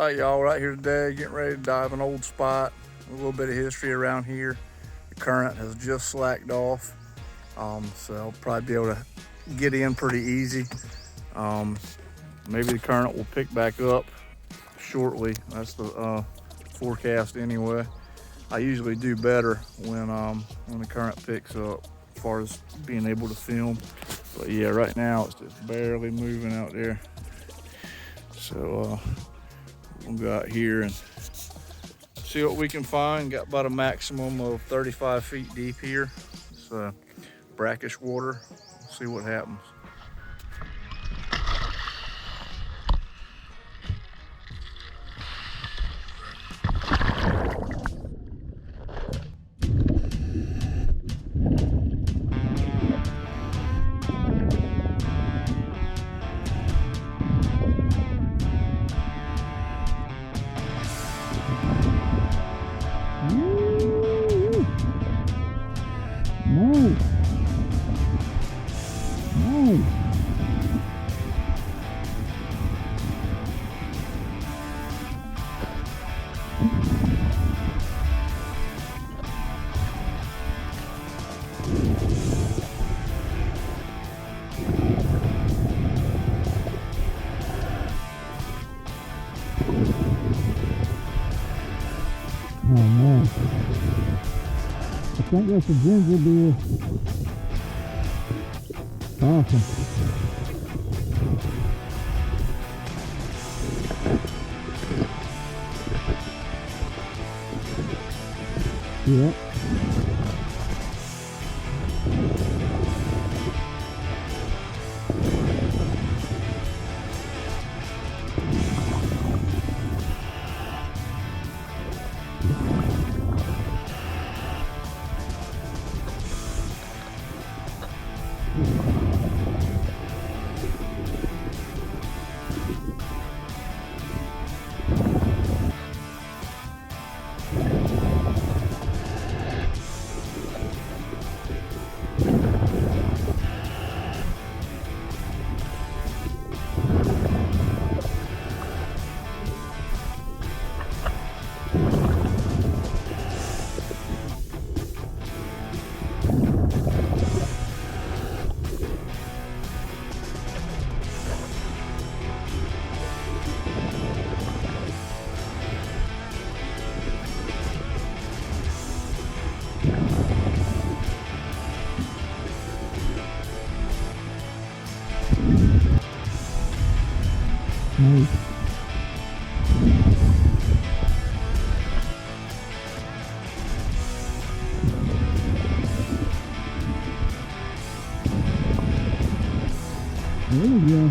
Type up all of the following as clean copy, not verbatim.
All right, y'all, right here today, getting ready to dive an old spot. A little bit of history around here. The current has just slacked off, so I'll probably be able to get in pretty easy. Maybe the current will pick back up shortly. That's the forecast anyway. I usually do better when the current picks up as far as being able to film. But yeah, right now it's just barely moving out there. So we'll go out here and see what we can find. Got about a maximum of 35 feet deep here. It's brackish water. We'll see what happens. Oh man, I think that's a ginger beer. Awesome. Yep. Nice. There we go.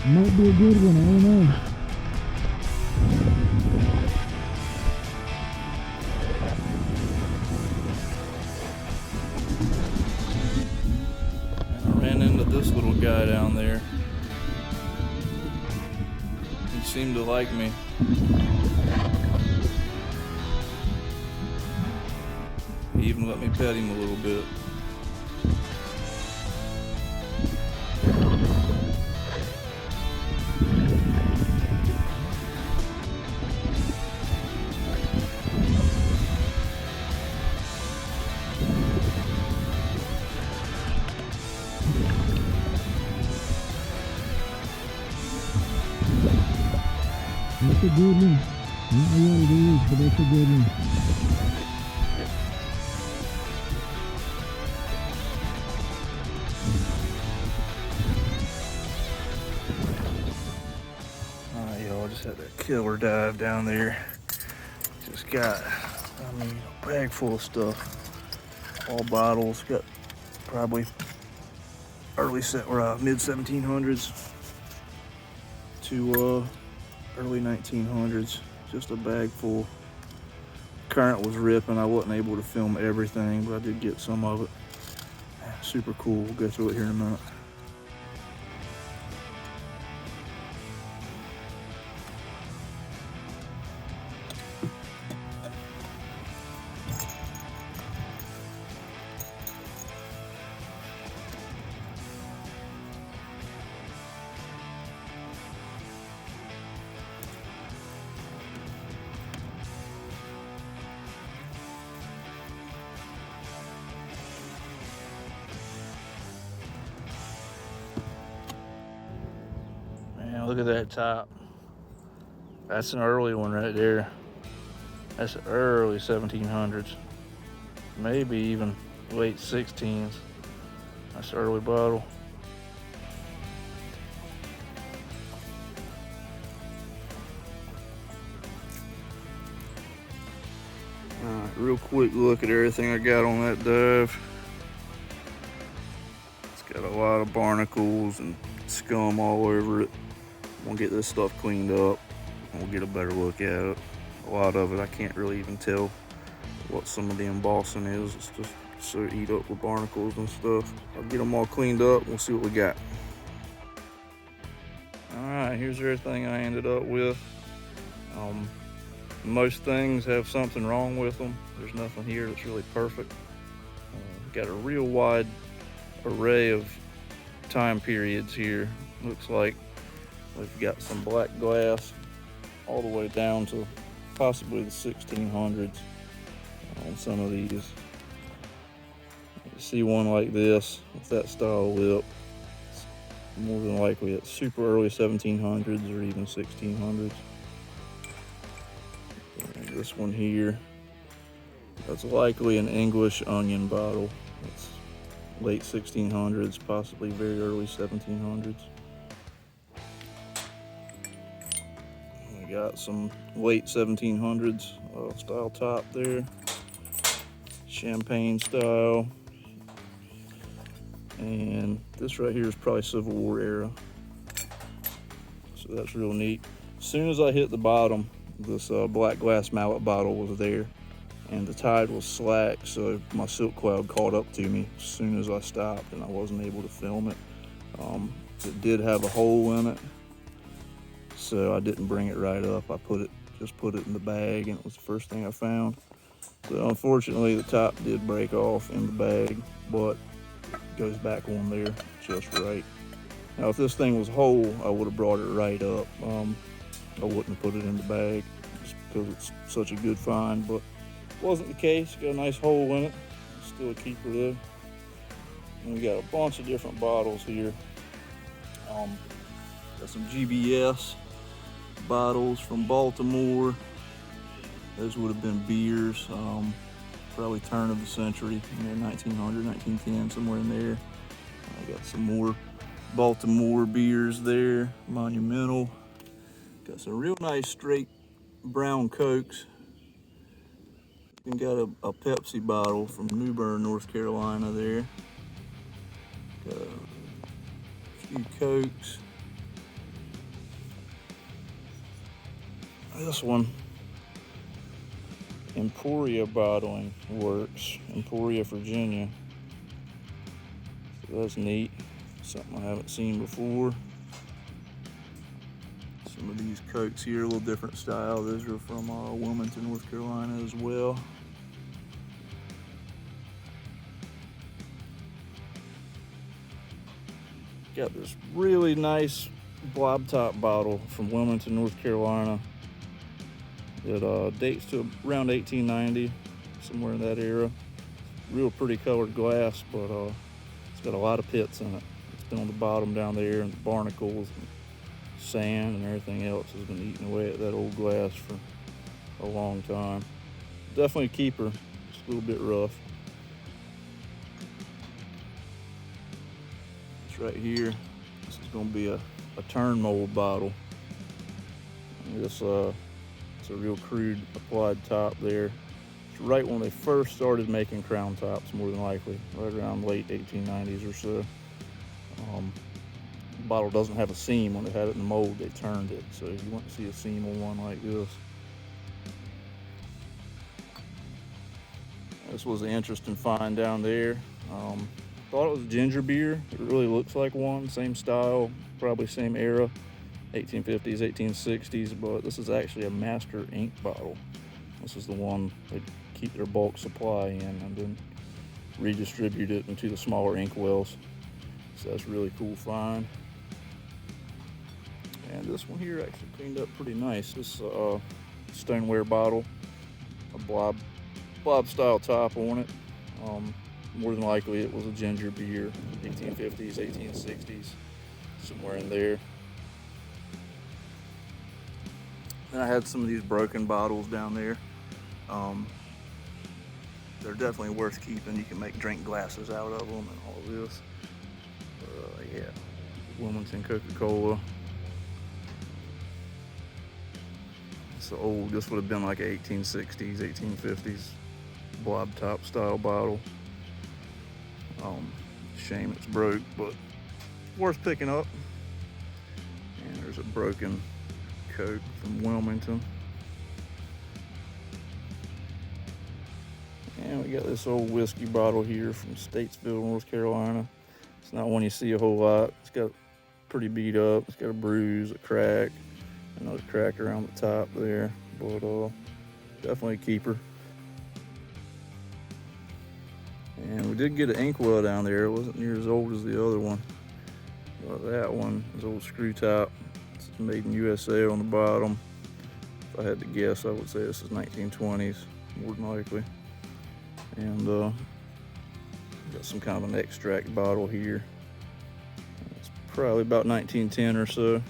Might be a good one, I don't know. I ran into this little guy down there. He seemed to like me. He even let me pet him a little bit. That's a good one. Not what it is, but that's a good one. Alright, y'all, just had that killer dive down there. Just got, a bag full of stuff. All bottles. Got probably mid 1700s to early 1900s. Just a bag full. Current was ripping. I wasn't able to film everything, but I did get some of it. Super cool. We'll go through it here in a minute. Man, look at that top. That's an early one right there. That's early 1700s. Maybe even late 16s. That's an early bottle. Real quick look at everything I got on that dive. It's got a lot of barnacles and scum all over it. We'll get this stuff cleaned up and we'll get a better look at it. A lot of it I can't really even tell what some of the embossing is. It's just so eat up with barnacles and stuff. I'll get them all cleaned up and we'll see what we got. Alright, here's everything I ended up with. Most things have something wrong with them. There's nothing here that's really perfect. Got a real wide array of time periods here. Looks like we've got some black glass all the way down to possibly the 1600s on some of these. You see one like this with that style lip. It's more than likely it's super early 1700s or even 1600s. And this one here, that's likely an English onion bottle. It's late 1600s, possibly very early 1700s. We got some late 1700s style top there, champagne style. And this right here is probably Civil War era. So that's real neat. As soon as I hit the bottom, this black glass mallet bottle was there and the tide was slack, so my silk cloud caught up to me as soon as I stopped and I wasn't able to film it. It did have a hole in it, so I didn't bring it right up. I just put it in the bag and it was the first thing I found. So unfortunately the top did break off in the bag, but it goes back on there just right. Now if this thing was whole, I would have brought it right up. I wouldn't have put it in the bag just because it's such a good find, but it wasn't the case. Got a nice hole in it. Still a keeper though. And we got a bunch of different bottles here. Got some GBS bottles from Baltimore. Those would have been beers, probably turn of the century, 1900, 1910, somewhere in there. I got some more Baltimore beers there, Monumental. Got some real nice straight brown Cokes. And got a Pepsi bottle from New Bern, North Carolina there. Got a few Cokes. This one, Emporia Bottling Works, Emporia, Virginia. So that's neat. Something I haven't seen before. Some of these Cokes here, a little different style. Those are from Wilmington, North Carolina as well. Got this really nice blob top bottle from Wilmington, North Carolina. It dates to around 1890, somewhere in that era. Real pretty colored glass, but it's got a lot of pits in it. It's been on the bottom down there, and the barnacles and sand and everything else has been eating away at that old glass for a long time. Definitely a keeper, just a little bit rough. It's right here. This is going to be a turn mold bottle. And this it's a real crude applied top there. It's right when they first started making crown tops, more than likely, right around late 1890s or so. The bottle doesn't have a seam. When they had it in the mold, they turned it, so you wouldn't see a seam on one like this. This was an interesting find down there. Thought it was ginger beer. It really looks like one, same style, probably same era, 1850s, 1860s, but this is actually a master ink bottle. This is the one they keep their bulk supply in and then redistribute it into the smaller ink wells. So that's a really cool find. And this one here actually cleaned up pretty nice. This stoneware bottle, a blob style top on it. More than likely it was a ginger beer, 1850s, 1860s, somewhere in there. Then I had some of these broken bottles down there. They're definitely worth keeping. You can make drink glasses out of them and all this. Yeah, Wilmington Coca-Cola. It's old. This would have been like a 1860s, 1850s blob top style bottle. Shame it's broke, but worth picking up. And there's a broken Coke from Wilmington. And we got this old whiskey bottle here from Statesville, North Carolina. It's not one you see a whole lot. It's got pretty beat up. It's got a bruise, a crack, another crack around the top there. But definitely a keeper. And we did get an inkwell down there. It wasn't near as old as the other one. But that one is old screw top. It's made in USA on the bottom. If I had to guess, I would say this is 1920s, more than likely. And got some kind of an extract bottle here. It's probably about 1910 or so. The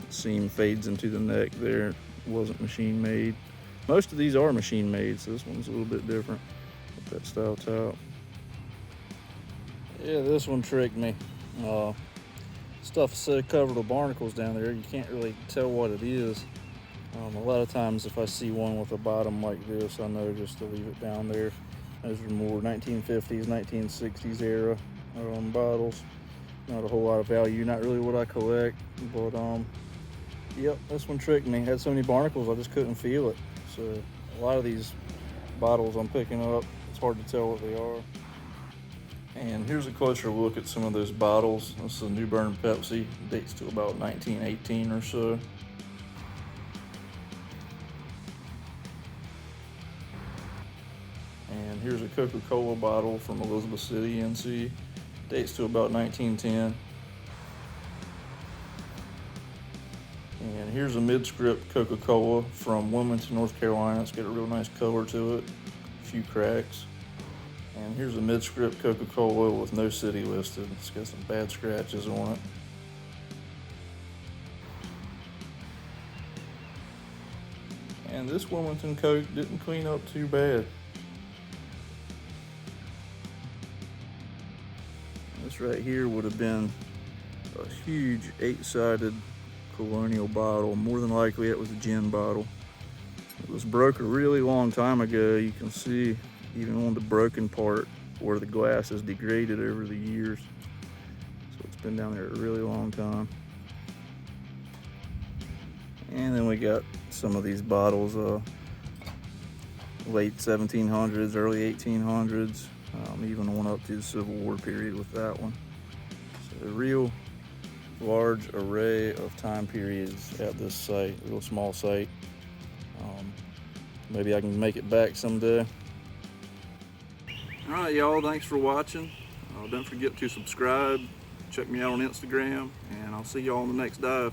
seam fades into the neck there. It wasn't machine made. Most of these are machine made, so this one's a little bit different with that style top. Yeah, this one tricked me. Stuff so covered with barnacles down there, you can't really tell what it is. A lot of times if I see one with a bottom like this, I know just to leave it down there. Those are more 1950s, 1960s era bottles. Not a whole lot of value, not really what I collect, but yep, this one tricked me. It had so many barnacles, I just couldn't feel it. So a lot of these bottles I'm picking up, it's hard to tell what they are. And here's a closer look at some of those bottles. This is a New Bern Pepsi, dates to about 1918 or so. And here's a Coca-Cola bottle from Elizabeth City, NC, dates to about 1910. And here's a mid-script Coca-Cola from Wilmington, North Carolina. It's got a real nice color to it, a few cracks. And here's a mid-script Coca-Cola with no city listed. It's got some bad scratches on it. And this Wilmington Coke didn't clean up too bad. This right here would have been a huge 8-sided colonial bottle. More than likely it was a gin bottle. It was broke a really long time ago. You can see even on the broken part where the glass has degraded over the years. So it's been down there a really long time. And then we got some of these bottles, late 1700s, early 1800s, even one up to the Civil War period with that one. So a real large array of time periods at this site, real small site. Maybe I can make it back someday. All right, y'all, thanks for watching. Don't forget to subscribe, check me out on Instagram, and I'll see y'all on the next dive.